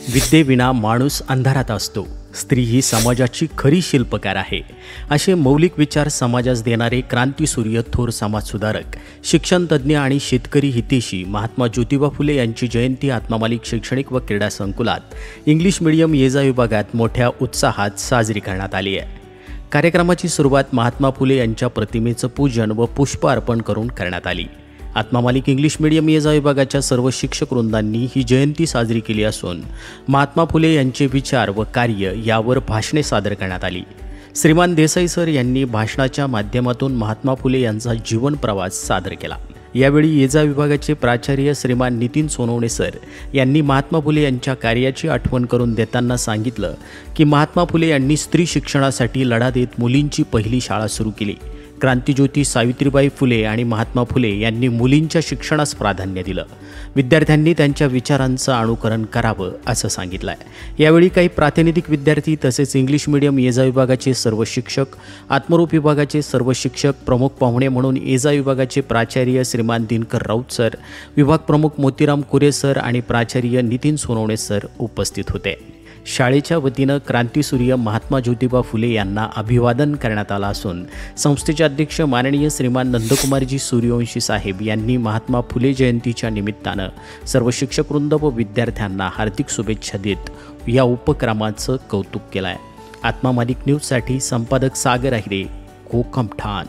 विद्येविना माणूस अंधारात असतो. स्त्री ही समाजाची खरी शिल्पकार आहे, असे मौलिक विचार समाजास देणारे क्रांतीसूर्य, थोर समाजसुधारक, शिक्षणतज्ज्ञ आणि शेतकरी हितैषी महात्मा ज्योतिबा फुले यांची जयंती आत्मामालिक शैक्षणिक व क्रीडा संकुलात इंग्लिश मीडियम येजा विभागात मोठ्या उत्साहात साजरी करण्यात आली आहे. कार्यक्रमाची सुरुवात महात्मा फुले यांच्या प्रतिमेचं पूजन व पुष्प अर्पण करून करण्यात आली. आत्मामालिक इंग्लिश मीडियम येजा विभागाच्या सर्व शिक्षक वृंदांनी ही जयंती साजरी केली असून महात्मा फुले यांचे विचार व कार्य यावर भाषणे सादर करण्यात आली. श्रीमान देसाई सर यांनी भाषणाच्या माध्यमातून महात्मा फुले यांचा जीवन प्रवास सादर केला. यावेळी येजा विभागाचे प्राचार्य श्रीमान नितीन सोनवणे सर यांनी महात्मा फुले यांच्या कार्याची आठवण करून देताना सांगितलं की महात्मा फुले यांनी स्त्री शिक्षणासाठी लढा देत मुलींची पहिली शाळा सुरू केली. क्रांतिज्योती सावित्रीबाई फुले आणि महात्मा फुले यांनी मुलींच्या शिक्षणास प्राधान्य दिलं. विद्यार्थ्यांनी त्यांच्या विचारांचं अनुकरण करावं असं सांगितलं आहे. यावेळी काही प्रातिनिधिक विद्यार्थी तसेच इंग्लिश मीडियम येजा विभागाचे सर्व शिक्षक, आत्मरूप विभागाचे सर्व शिक्षक, प्रमुख पाहुणे म्हणून येजा विभागाचे प्राचार्य श्रीमान दिनकर राऊत सर, विभाग प्रमुख मोतीराम कुरे सर आणि प्राचार्य नितीन सोनवणे सर उपस्थित होते. शाळेच्या वतीनं क्रांतीसूर्य महात्मा ज्योतिबा फुले यांना अभिवादन करण्यात आलं असून संस्थेचे अध्यक्ष माननीय श्रीमान नंदकुमारजी सूर्यवंशी साहेब यांनी महात्मा फुले जयंतीच्या निमित्तानं सर्व शिक्षकवृंद व विद्यार्थ्यांना हार्दिक शुभेच्छा देत या उपक्रमाचं कौतुक केलं आहे. आत्मामालिक न्यूजसाठी संपादक सागर अहिरे, कोकम ठाण.